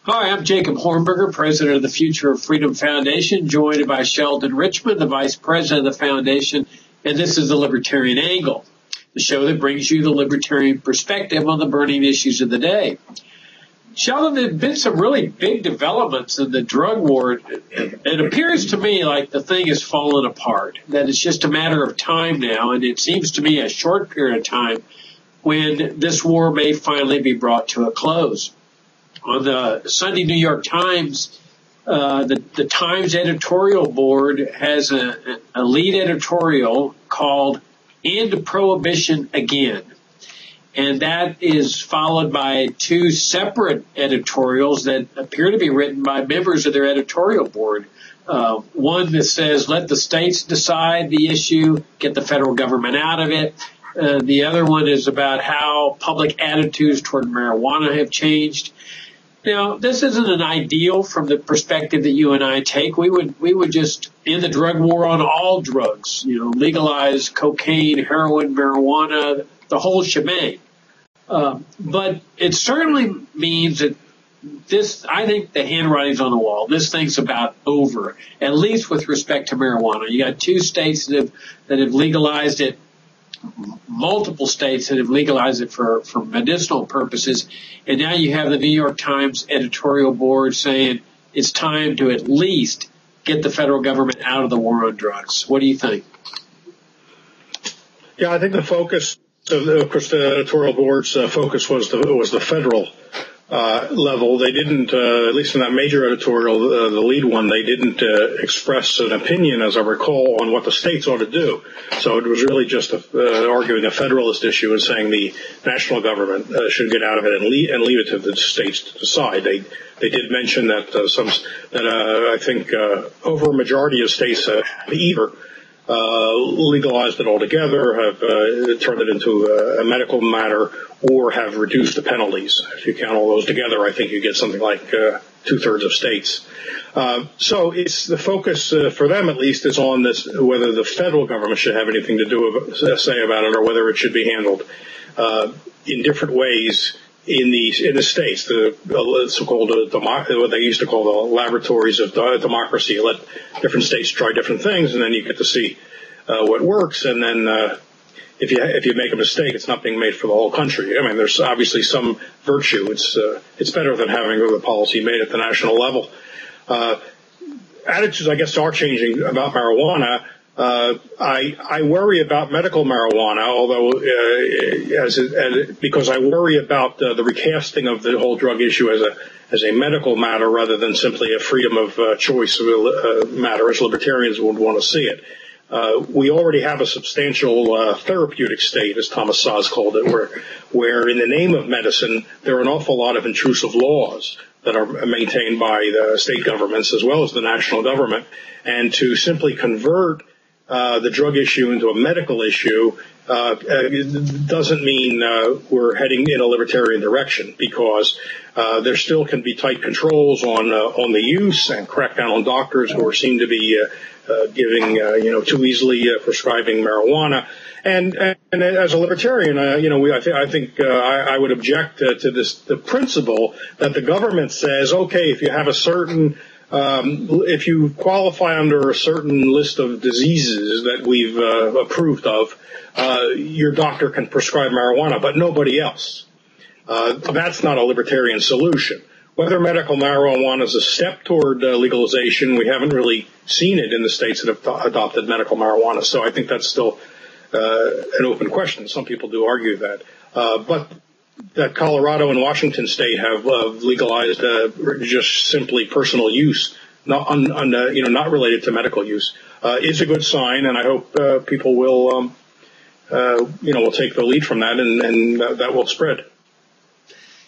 Hi, I'm Jacob Hornberger, president of the Future of Freedom Foundation, joined by Sheldon Richmond, the vice president of the foundation, and this is the Libertarian Angle, the show that brings you the libertarian perspective on the burning issues of the day. Sheldon, there have been some really big developments in the drug war. It appears to me like the thing has fallen apart, that it's just a matter of time now, and it seems to me a short period of time when this war may finally be brought to a close. On the Sunday New York Times, the Times editorial board has a lead editorial called End Prohibition Again. And that is followed by two separate editorials that appear to be written by members of their editorial board. One that says, let the states decide the issue, get the federal government out of it. The other one is about how public attitudes toward marijuana have changed. Now, this isn't an ideal from the perspective that you and I take. We would just end the drug war on all drugs, legalize cocaine, heroin, marijuana, the whole shebang. But it certainly means that I think the handwriting's on the wall. This thing's about over, at least with respect to marijuana. You got two states that have legalized it, multiple states that have legalized it for medicinal purposes, and now you have the New York Times editorial board saying it's time to at least get the federal government out of the war on drugs. What do you think? Yeah, I think the focus, of course, the editorial board's focus was the federal level. They didn't, at least in that major editorial, the lead one, they didn't express an opinion, as I recall, on what the states ought to do. So it was really just arguing a federalist issue and saying the national government should get out of it and leave it to the states to decide. They did mention that I think over a majority of states either legalized it altogether, have turned it into a medical matter, or have reduced the penalties. If you count all those together, I think you get something like 2/3 of states. So it's the focus for them, at least, is on this, whether the federal government should have anything to say about it, or whether it should be handled in different ways in the states, the so-called what they used to call the laboratories of democracy. Let different states try different things, and then you get to see what works. And then if you make a mistake, it's not being made for the whole country. I mean, there's obviously some virtue. It's better than having the policy made at the national level. Attitudes, I guess, are changing about marijuana. I worry about medical marijuana, although because I worry about the recasting of the whole drug issue as a medical matter rather than simply a freedom of choice matter, as libertarians would want to see it. We already have a substantial therapeutic state, as Thomas Saz called it, where in the name of medicine there are an awful lot of intrusive laws that are maintained by the state governments as well as the national government, and to simply convert the drug issue into a medical issue doesn't mean we're heading in a libertarian direction, because there still can be tight controls on the use and crackdown on doctors who seem to be giving too easily prescribing marijuana. And as a libertarian, I think I would object to the principle that the government says, okay, if you have a certain if you qualify under a certain list of diseases that we've approved of, your doctor can prescribe marijuana, but nobody else. That's not a libertarian solution. Whether medical marijuana is a step toward legalization, we haven't really seen it in the states that have adopted medical marijuana. So I think that's still an open question. Some people do argue that. But that Colorado and Washington state have legalized just simply personal use, not related to medical use, is a good sign, and I hope people will will take the lead from that, and that will spread.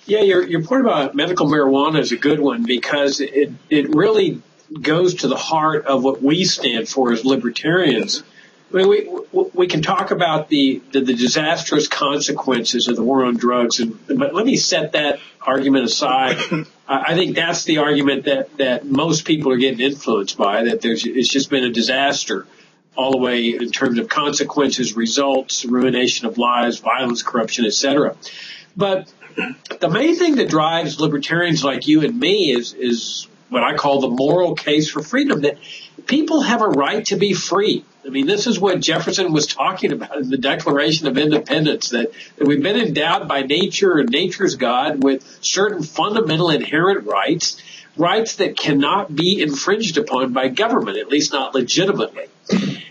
Yeah, your point about medical marijuana is a good one, because it really goes to the heart of what we stand for as libertarians. I mean, we can talk about the disastrous consequences of the war on drugs, but let me set that argument aside. I think that's the argument that most people are getting influenced by, that it's just been a disaster all the way in terms of consequences, results, ruination of lives, violence, corruption, etc. But The main thing that drives libertarians like you and me is what I call the moral case for freedom, that people have a right to be free. I mean, this is what Jefferson was talking about in the Declaration of Independence, that we've been endowed by nature and nature's God with certain fundamental inherent rights that cannot be infringed upon by government, at least not legitimately.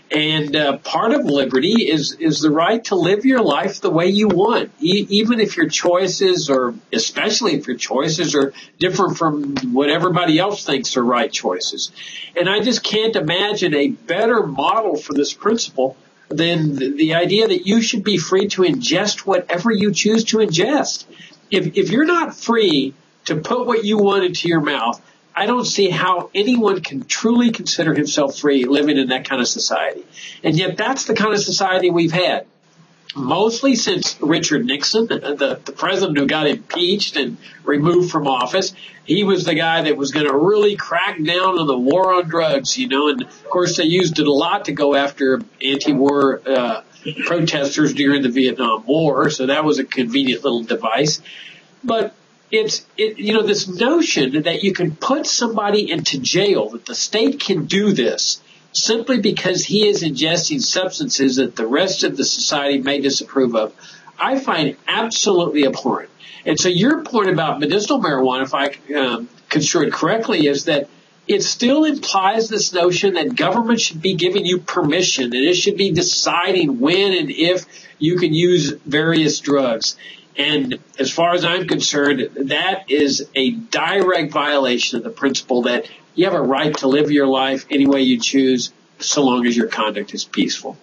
And part of liberty is the right to live your life the way you want, even if your choices, or especially if your choices are different from what everybody else thinks are right choices. And I just can't imagine a better model for this principle than the idea that you should be free to ingest whatever you choose to ingest. If you're not free to put what you want into your mouth, I don't see how anyone can truly consider himself free living in that kind of society. And yet that's the kind of society we've had, mostly since Richard Nixon, the president who got impeached and removed from office. He was the guy that was going to really crack down on the war on drugs, and of course they used it a lot to go after anti-war protesters during the Vietnam War, so that was a convenient little device. But it's this notion that you can put somebody into jail, that the state can do this simply because he is ingesting substances that the rest of the society may disapprove of, I find absolutely abhorrent. And so your point about medicinal marijuana, if I construe it correctly, is that it still implies this notion that government should be giving you permission, and it should be deciding when and if you can use various drugs. And as far as I'm concerned, that is a direct violation of the principle that you have a right to live your life any way you choose, so long as your conduct is peaceful.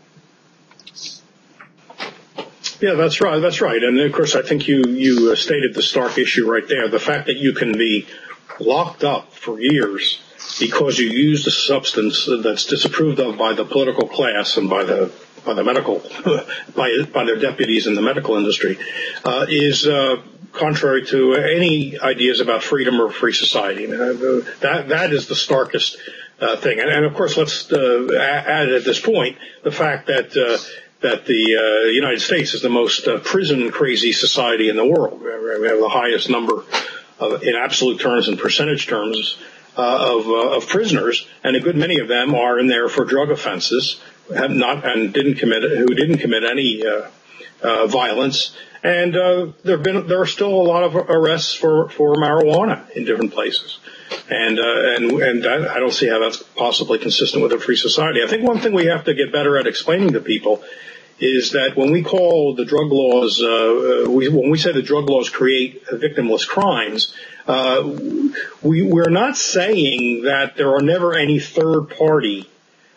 Yeah, that's right. That's right. And of course, I think you stated the stark issue right there. The fact that you can be locked up for years because you used a substance that's disapproved of by the political class and by the medical, by their deputies in the medical industry, is contrary to any ideas about freedom or free society. That is the starkest thing. And of course, let's add at this point the fact that the United States is the most prison-crazy society in the world. We have the highest number in absolute terms and percentage terms of prisoners, and a good many of them are in there for drug offenses, who didn't commit any violence, and there are still a lot of arrests for marijuana in different places, and I don't see how that's possibly consistent with a free society. I think one thing we have to get better at explaining to people is that when we call the drug laws, when we say the drug laws create victimless crimes, we're not saying that there are never any third party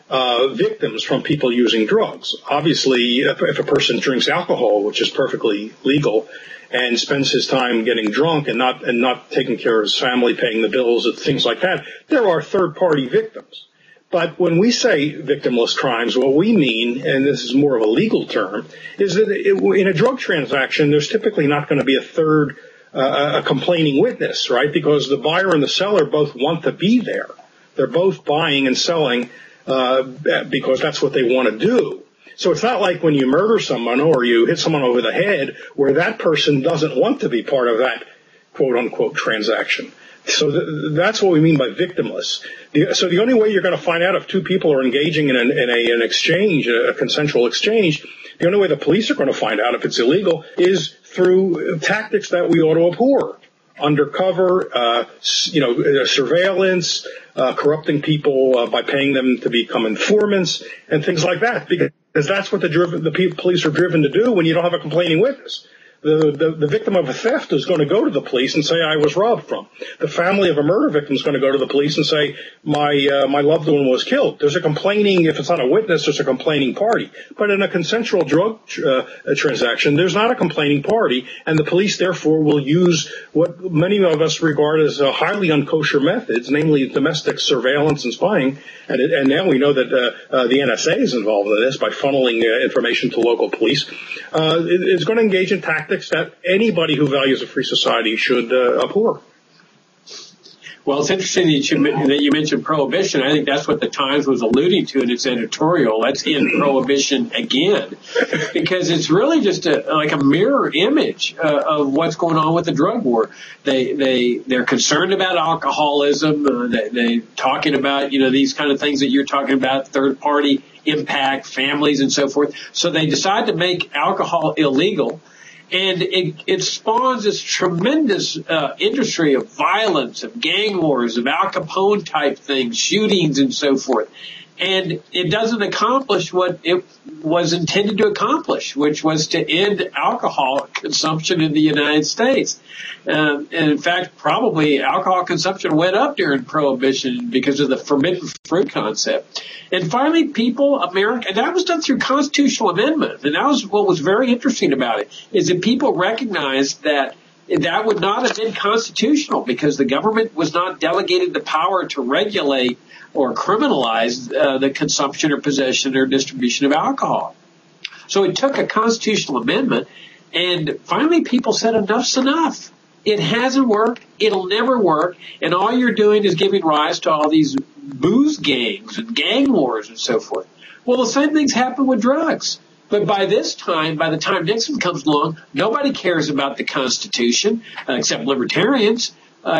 victims from people using drugs. Obviously, if a person drinks alcohol, which is perfectly legal, and spends his time getting drunk and not taking care of his family, paying the bills, and things like that, there are third party victims. But when we say victimless crimes, what we mean, and this is more of a legal term, is that in a drug transaction, there's typically not going to be a complaining witness, right? Because the buyer and the seller both want to be there. They're both buying and selling because that's what they want to do. So it's not like when you murder someone or you hit someone over the head where that person doesn't want to be part of that quote-unquote transaction. So that's what we mean by victimless. So the only way you're going to find out if two people are engaging in an exchange, a consensual exchange, the only way the police are going to find out if it's illegal is through tactics that we ought to abhor. Undercover, surveillance, corrupting people by paying them to become informants and things like that, because that's what the police are driven to do when you don't have a complaining witness. The victim of a theft is going to go to the police and say, I was robbed from. The family of a murder victim is going to go to the police and say, my loved one was killed. There's a complaining, if it's not a witness, there's a complaining party. But in a consensual drug transaction, there's not a complaining party, and the police, therefore, will use what many of us regard as highly unkosher methods, namely domestic surveillance and spying. And now we know that the NSA is involved in this by funneling information to local police. It's going to engage in tactics that anybody who values a free society should abhor. Well, it's interesting that you mentioned Prohibition. I think that's what the Times was alluding to in its editorial. Let's end Prohibition again, because it's really just like a mirror image of what's going on with the drug war. They're concerned about alcoholism. They talking about these kind of things that you're talking about, third party impact, families, and so forth. So they decide to make alcohol illegal. And it spawns this tremendous industry of violence, of gang wars, of Al Capone type things, shootings and so forth. And it doesn't accomplish what it was intended to accomplish, which was to end alcohol consumption in the United States. And in fact, probably alcohol consumption went up during Prohibition because of the forbidden fruit concept. And finally, and that was done through constitutional amendment. And that was what was very interesting about it, is that people recognized that would not have been constitutional because the government was not delegated the power to regulate or criminalize the consumption or possession or distribution of alcohol. So it took a constitutional amendment, and finally people said enough's enough. It hasn't worked. It'll never work. And all you're doing is giving rise to all these booze gangs and gang wars and so forth. Well, the same things happen with drugs. But by the time Nixon comes along, nobody cares about the Constitution except libertarians.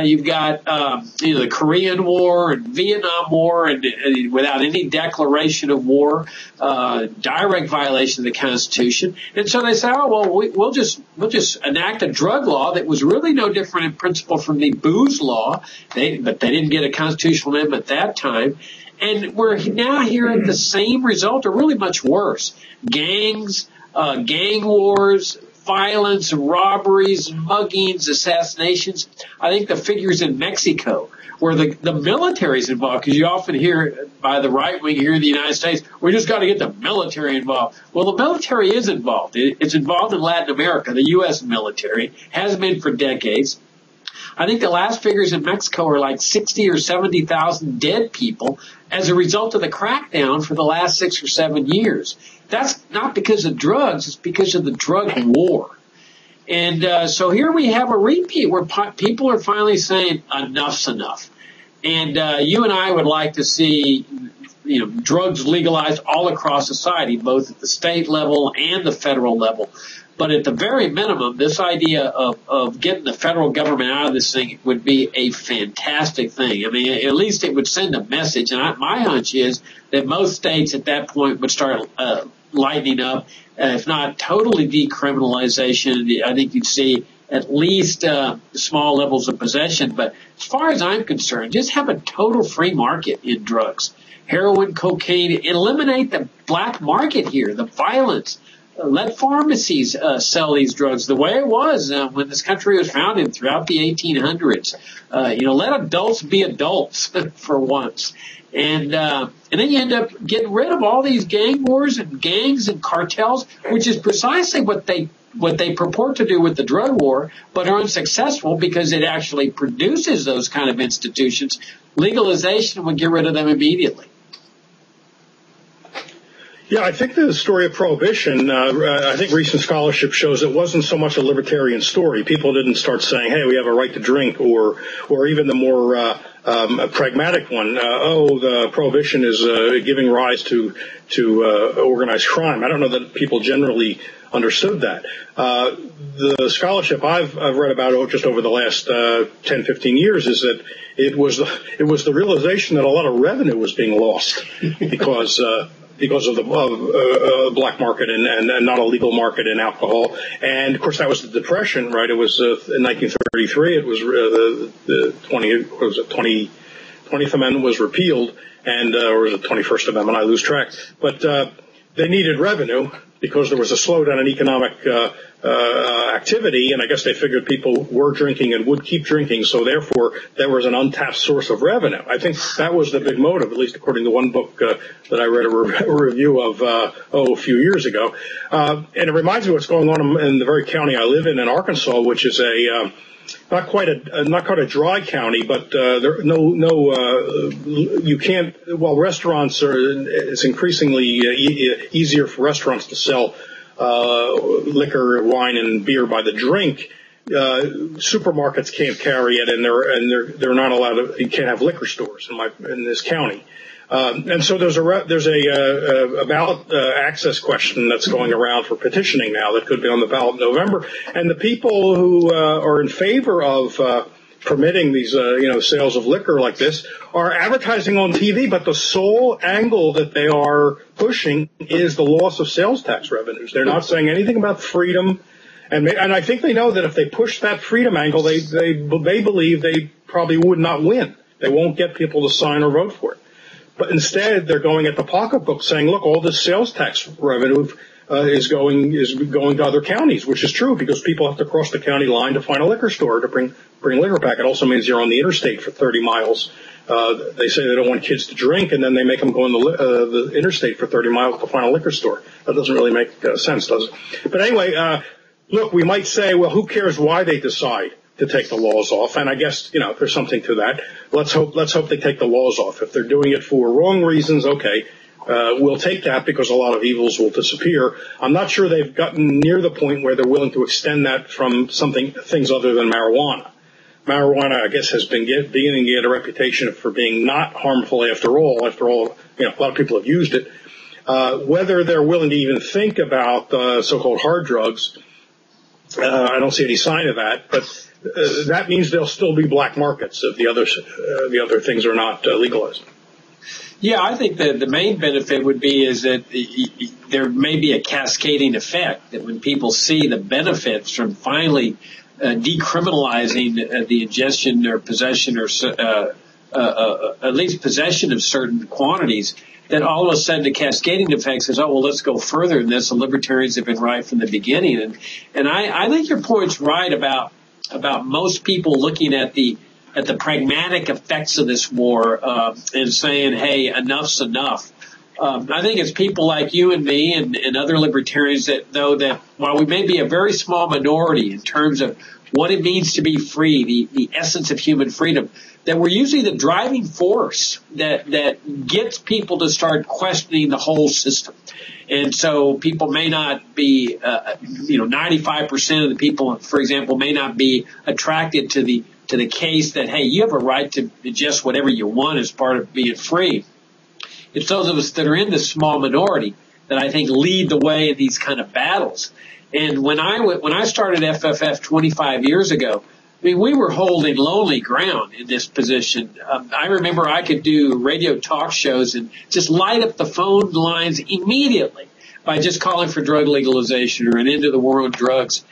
You've got the Korean War and Vietnam War, and without any declaration of war, direct violation of the Constitution. And so they say, we'll just enact a drug law that was really no different in principle from the booze law. But they didn't get a constitutional amendment at that time. And we're now hearing the same result, or really much worse. Gangs, gang wars, violence, robberies, muggings, assassinations. I think the figures in Mexico, where the military is involved, because you often hear by the right wing here in the United States, we just got to get the military involved. Well, the military is involved. It's involved in Latin America. The U.S. military has been for decades. I think the last figures in Mexico are like 60 or 70,000 dead people as a result of the crackdown for the last 6 or 7 years. That's not because of drugs. It's because of the drug war. And so here we have a repeat where people are finally saying enough's enough. And you and I would like to see drugs legalized all across society, both at the state level and the federal level. But at the very minimum, this idea of getting the federal government out of this thing would be a fantastic thing. I mean, at least it would send a message. And my hunch is that most states at that point would start lightening up. If not totally decriminalization, I think you'd see at least small levels of possession. But as far as I'm concerned, just have a total free market in drugs. Heroin, cocaine, eliminate the black market here, the violence. Let pharmacies sell these drugs the way it was when this country was founded throughout the 1800s. Let adults be adults for once. And then you end up getting rid of all these gang wars and gangs and cartels, which is precisely what they purport to do with the drug war, but are unsuccessful because it actually produces those kind of institutions. Legalization would get rid of them immediately. Yeah, I think the story of Prohibition, I think recent scholarship shows it wasn't so much a libertarian story. People didn't start saying, hey, we have a right to drink, or even the more pragmatic one, the Prohibition is giving rise to organized crime. I don't know that people generally understood that. The scholarship I've read about just over the last 10, 15 years is that it was the realization that a lot of revenue was being lost because of the black market and not a legal market in alcohol. And of course that was the Depression, right? It was in 1933. It was the 20th Amendment was repealed, and or was it 21st Amendment? I lose track. But they needed revenue because there was a slowdown in economic activity, and I guess they figured people were drinking and would keep drinking, so therefore there was an untapped source of revenue. I think that was the big motive, at least according to one book that I read a review of a few years ago. And it reminds me of what's going on in the very county I live in Arkansas, which is not quite a dry county, but you can't. While restaurants it's increasingly easier for restaurants to sell liquor, wine, and beer by the drink. supermarkets can't carry it, and they're not allowed to. You can't have liquor stores in this county. And so there's a ballot access question that's going around for petitioning now that could be on the ballot in November. And the people who are in favor of permitting these sales of liquor like this are advertising on TV, but the sole angle that they are pushing is the loss of sales tax revenues. They're not saying anything about freedom. And I think they know that if they push that freedom angle, they believe they probably would not win. They won't get people to sign or vote for it. But instead, they're going at the pocketbook saying, look, all this sales tax revenue is going to other counties, which is true because people have to cross the county line to find a liquor store to bring liquor back. It also means you're on the interstate for 30 miles. They say they don't want kids to drink, and then they make them go on the interstate for 30 miles to find a liquor store. That doesn't really make sense, does it? But anyway, look, we might say, well, who cares why they decide to take the laws off? And I guess, there's something to that. Let's hope they take the laws off. If they're doing it for wrong reasons, okay, we'll take that because a lot of evils will disappear. I'm not sure they've gotten near the point where they're willing to extend that from things other than marijuana. Marijuana, I guess, has been beginning to get a reputation for being not harmful after all. After all, a lot of people have used it. Whether they're willing to even think about so-called hard drugs, I don't see any sign of that, but that means there'll still be black markets if the other things are not legalized. Yeah, I think that the main benefit would be is that there may be a cascading effect, that when people see the benefits from finally decriminalizing the ingestion or possession or at least possession of certain quantities, that all of a sudden the cascading effect says, oh, well, let's go further than this. The libertarians have been right from the beginning. And I think your point's right about most people looking at the pragmatic effects of this war and saying, hey, enough's enough. I think it's people like you and me and other libertarians that know that while we may be a very small minority in terms of what it means to be free, the essence of human freedom, that we're usually the driving force that gets people to start questioning the whole system. And so people may not be, 95% of the people, for example, may not be attracted to the case that, hey, you have a right to ingest whatever you want as part of being free. It's those of us that are in this small minority that I think lead the way in these kind of battles. And when I started FFF 25 years ago, I mean, we were holding lonely ground in this position. I remember I could do radio talk shows and just light up the phone lines immediately by just calling for drug legalization or an end to the war on drugs.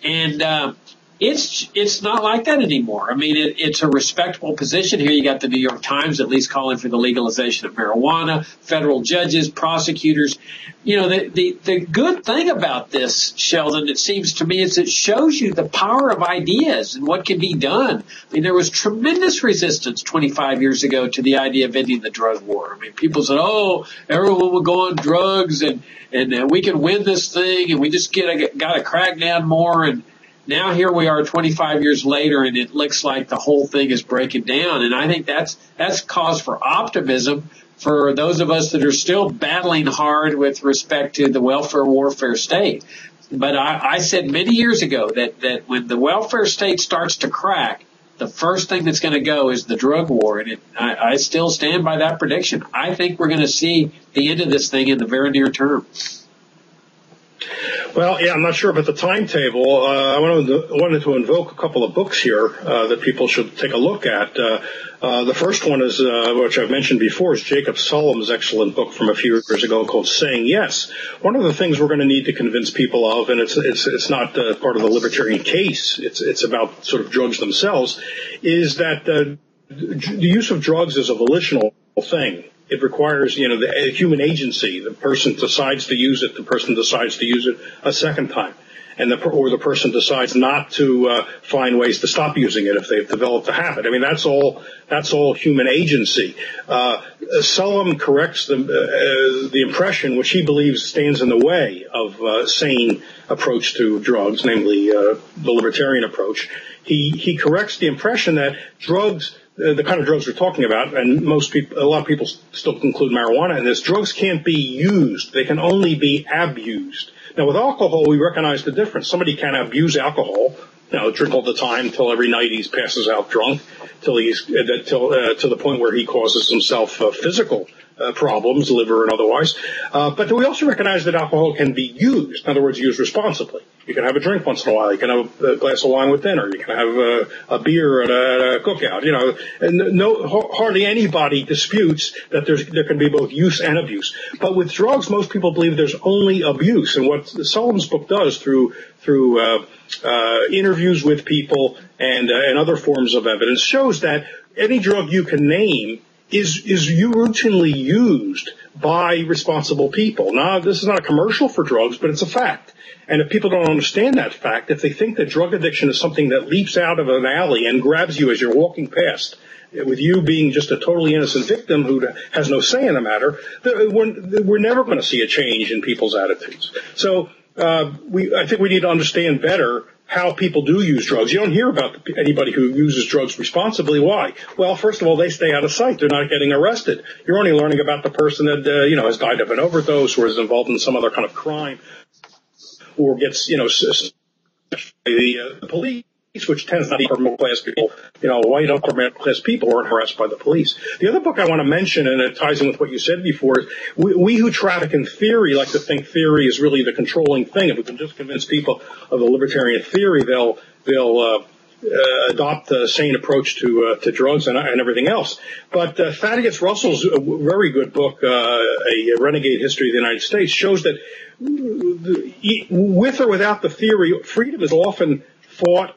And it's not like that anymore. I mean, it's a respectable position here. You got the New York Times at least calling for the legalization of marijuana, federal judges, prosecutors. The good thing about this, Sheldon, it seems to me, is it shows you the power of ideas and what can be done. I mean, there was tremendous resistance 25 years ago to the idea of ending the drug war. I mean, people said, oh, everyone will go on drugs and we can win this thing and we just got to crack down more. And now here we are 25 years later, and it looks like the whole thing is breaking down. And I think that's cause for optimism for those of us that are still battling hard with respect to the welfare warfare state. But I said many years ago that when the welfare state starts to crack, the first thing that's going to go is the drug war. And I still stand by that prediction. I think we're going to see the end of this thing in the very near term. Well, yeah, I'm not sure about the timetable. I wanted to invoke a couple of books here that people should take a look at. The first one is, which I've mentioned before, is Jacob Sullum's excellent book from a few years ago called Saying Yes. One of the things we're going to need to convince people of, and it's not part of the libertarian case, it's about sort of drugs themselves, is that the use of drugs is a volitional thing. It requires, the human agency. The person decides to use it. The person decides to use it a second time. Or the person decides not to find ways to stop using it if they've developed a habit. I mean, that's all human agency. Sullum corrects the impression which he believes stands in the way of a sane approach to drugs, namely the libertarian approach. He corrects the impression that drugs, the kind of drugs we're talking about, and a lot of people still include marijuana in this, drugs can't be used. They can only be abused. Now, with alcohol, we recognize the difference. Somebody can abuse alcohol drink all the time till every night he passes out drunk, till to the point where he causes himself physical problems, liver and otherwise. But we also recognize that alcohol can be used. In other words, used responsibly. You can have a drink once in a while. You can have a glass of wine with dinner. You can have a beer at a cookout. And hardly anybody disputes that there can be both use and abuse. But with drugs, most people believe there's only abuse. And what Sullivan's book does through interviews with people and other forms of evidence shows that any drug you can name is routinely used by responsible people. Now, this is not a commercial for drugs, but it's a fact. And if people don't understand that fact, if they think that drug addiction is something that leaps out of an alley and grabs you as you're walking past, with you being just a totally innocent victim who has no say in the matter, we're never going to see a change in people's attitudes. So I think we need to understand better how people do use drugs. You don't hear about anybody who uses drugs responsibly. Why? Well, first of all, they stay out of sight. They're not getting arrested. You're only learning about the person that, has died of an overdose or is involved in some other kind of crime or gets, the police, which tends not to be middle class people, white upper middle class people aren't harassed by the police. The other book I want to mention, and it ties in with what you said before, is we who traffic in theory like to think theory is really the controlling thing. If we can just convince people of the libertarian theory, they'll adopt the sane approach to drugs and everything else. But Thaddeus Russell's very good book, A Renegade History of the United States, shows that with or without the theory, freedom is often won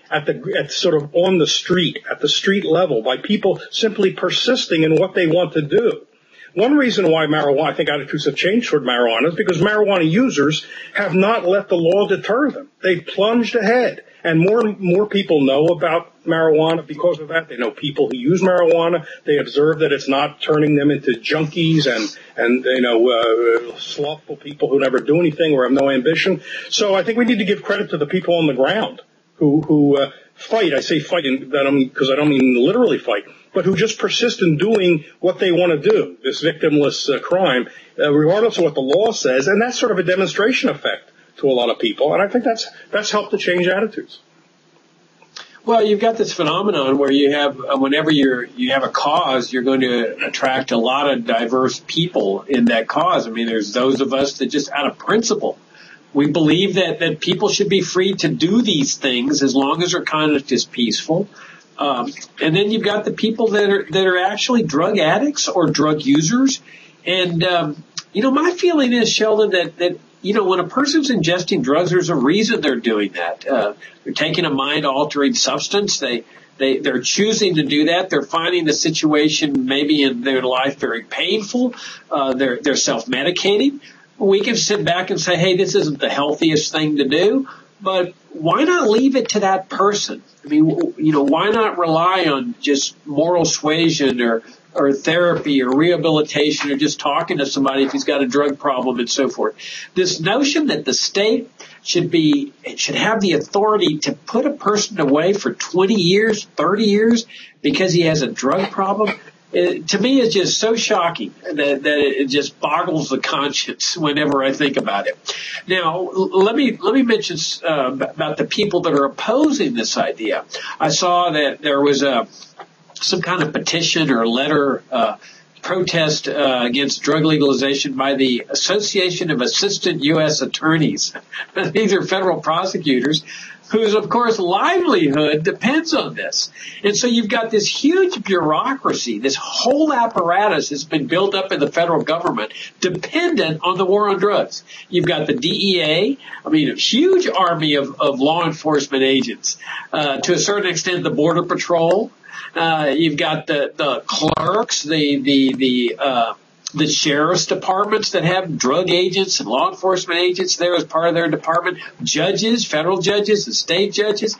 at sort of on the street, at the street level, by people simply persisting in what they want to do. One reason why I think attitudes have changed toward marijuana is because marijuana users have not let the law deter them. They've plunged ahead. And more people know about marijuana because of that. They know people who use marijuana. They observe that it's not turning them into junkies and slothful people who never do anything or have no ambition. So I think we need to give credit to the people on the ground who fight. I say fight because I don't mean literally fight, but who just persist in doing what they want to do, this victimless crime, regardless of what the law says. And that's sort of a demonstration effect to a lot of people, and I think that's helped to change attitudes. Well, you've got this phenomenon where you have, whenever you have a cause, you're going to attract a lot of diverse people in that cause. I mean, there's those of us that just out of principle, we believe that people should be free to do these things as long as their conduct is peaceful. And then you've got the people that are actually drug addicts or drug users. And, my feeling is, Sheldon, that when a person's ingesting drugs, there's a reason they're doing that. They're taking a mind-altering substance. They're choosing to do that. They're finding the situation maybe in their life very painful. They're self-medicating. We can sit back and say, hey, this isn't the healthiest thing to do, but why not leave it to that person? I mean, why not rely on just moral suasion or therapy or rehabilitation or just talking to somebody if he's got a drug problem and so forth. This notion that the state should have the authority to put a person away for 20 years, 30 years because he has a drug problem, to me is just so shocking that it just boggles the conscience whenever I think about it. Now, let me mention about the people that are opposing this idea. I saw that there was some kind of petition or letter protest against drug legalization by the Association of Assistant U.S. Attorneys. These are federal prosecutors whose, of course, livelihood depends on this. And so you've got this huge bureaucracy, this whole apparatus has been built up in the federal government dependent on the war on drugs. You've got the DEA, a huge army of law enforcement agents, to a certain extent the Border Patrol. You've got the clerks, the sheriff's departments that have drug agents and law enforcement agents there as part of their department, judges, federal judges and state judges,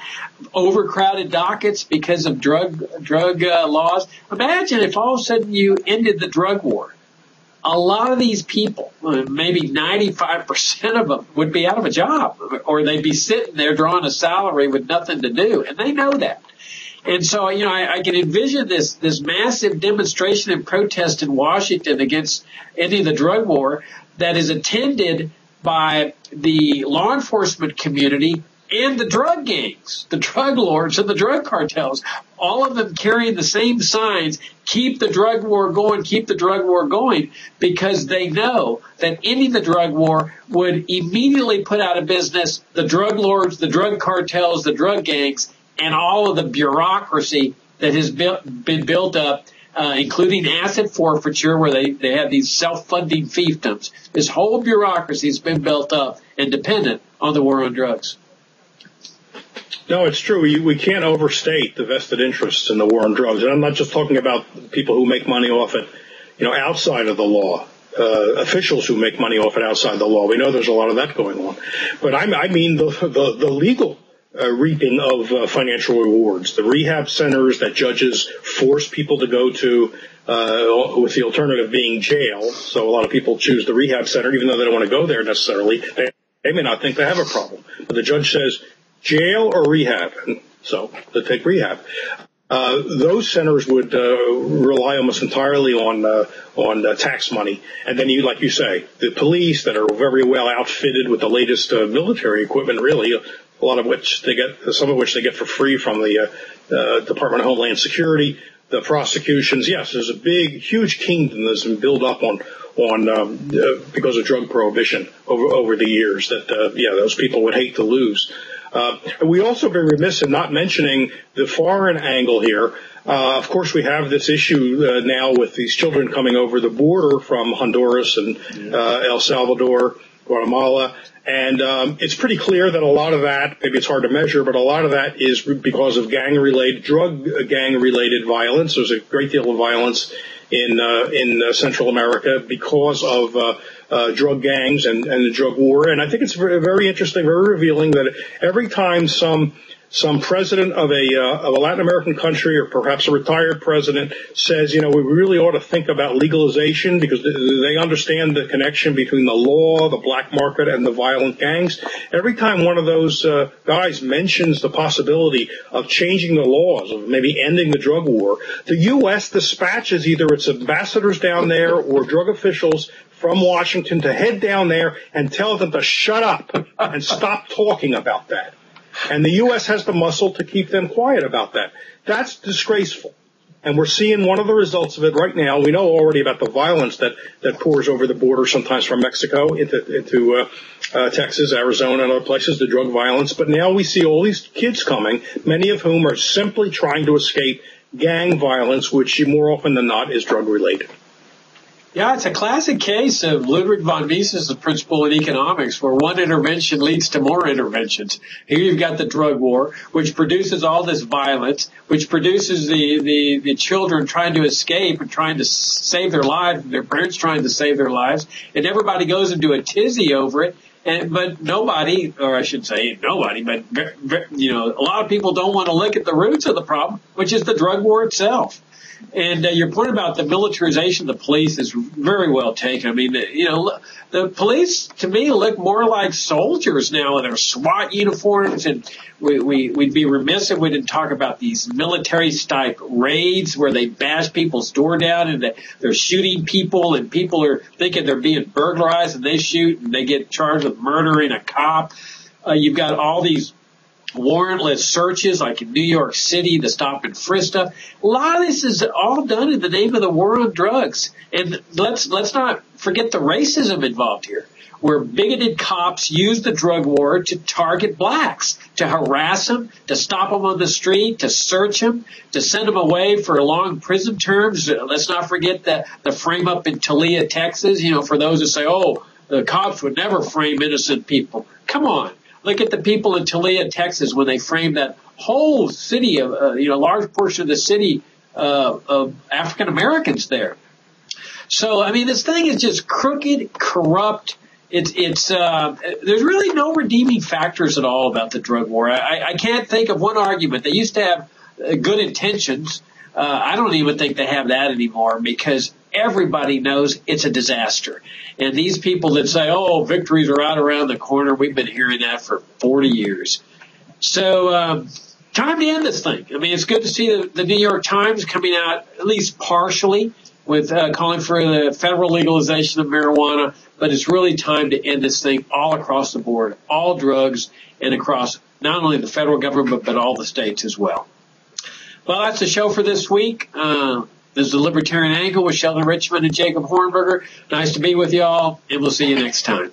overcrowded dockets because of drug laws. Imagine if all of a sudden you ended the drug war. A lot of these people, maybe 95% of them, would be out of a job, or they'd be sitting there drawing a salary with nothing to do, and they know that. And so, I can envision this massive demonstration and protest in Washington against ending the drug war that is attended by the law enforcement community and the drug gangs, the drug lords and the drug cartels, all of them carrying the same signs, keep the drug war going, keep the drug war going, because they know that ending the drug war would immediately put out of business the drug lords, the drug cartels, the drug gangs, and all of the bureaucracy that has been built up, including asset forfeiture, where they have these self-funding fiefdoms. This whole bureaucracy has been built up and dependent on the war on drugs. No, it's true. We can't overstate the vested interests in the war on drugs. And I'm not just talking about people who make money off it, outside of the law, officials who make money off it outside the law. We know there's a lot of that going on. But I mean the legal reaping of financial rewards, the rehab centers that judges force people to go to, with the alternative being jail. So a lot of people choose the rehab center, even though they don't want to go there necessarily. They may not think they have a problem. But the judge says, jail or rehab, and so they take rehab. Those centers would rely almost entirely on tax money, and then like you say, the police that are very well outfitted with the latest military equipment, really, a lot of which some of which they get for free from the Department of Homeland Security. The prosecutions, yes, there's a huge kingdom that's been built up on because of drug prohibition over the years that those people would hate to lose. We also be remiss in not mentioning the foreign angle here. Of course, we have this issue now with these children coming over the border from Honduras and El Salvador, Guatemala, and it's pretty clear that a lot of that, maybe it's hard to measure, but a lot of that is because of drug gang-related violence. There's a great deal of violence in Central America because of drug gangs and the drug war. And I think it's very, very interesting, very revealing that every time some president of a Latin American country, or perhaps a retired president, says, we really ought to think about legalization because they understand the connection between the law, the black market, and the violent gangs. Every time one of those guys mentions the possibility of changing the laws, of maybe ending the drug war, the U.S. dispatches either its ambassadors down there or drug officials from Washington to head down there and tell them to shut up and stop talking about that. And the U.S. has the muscle to keep them quiet about that. That's disgraceful. And we're seeing one of the results of it right now. We know already about the violence that pours over the border, sometimes from Mexico into Texas, Arizona, and other places, the drug violence. But now we see all these kids coming, many of whom are simply trying to escape gang violence, which more often than not is drug-related. Yeah, it's a classic case of Ludwig von Mises' principle in economics, where one intervention leads to more interventions. Here you've got the drug war, which produces all this violence, which produces the children trying to escape and trying to save their lives, their parents trying to save their lives, and everybody goes into a tizzy over it. But nobody, or I should say nobody, but a lot of people don't want to look at the roots of the problem, which is the drug war itself. And your point about the militarization of the police is very well taken. I mean, the police, to me, look more like soldiers now in their SWAT uniforms. And we'd be remiss if we didn't talk about these military-type raids where they bash people's door down and they're shooting people, and people are thinking they're being burglarized, and they shoot and they get charged with murdering a cop. You've got all these warrantless searches, like in New York City, the stop and frisk stuff. A lot of this is all done in the name of the war on drugs. And let's not forget the racism involved here, where bigoted cops use the drug war to target blacks, to harass them, to stop them on the street, to search them, to send them away for long prison terms. Let's not forget the frame up in Talia, Texas, for those who say, the cops would never frame innocent people. Come on. Look at the people in Talia, Texas, when they framed that whole city of, large portion of the city of African Americans there. So, I mean, this thing is just crooked, corrupt. There's really no redeeming factors at all about the drug war. I can't think of one argument. They used to have good intentions. I don't even think they have that anymore, because everybody knows it's a disaster. And these people that say, victories are out around the corner, we've been hearing that for 40 years. So time to end this thing. I mean, it's good to see the New York Times coming out at least partially with calling for the federal legalization of marijuana, but it's really time to end this thing all across the board, all drugs and across not only the federal government, but all the states as well. Well, that's the show for this week. This is the Libertarian Angle with Sheldon Richman and Jacob Hornberger. Nice to be with you all, and we'll see you next time.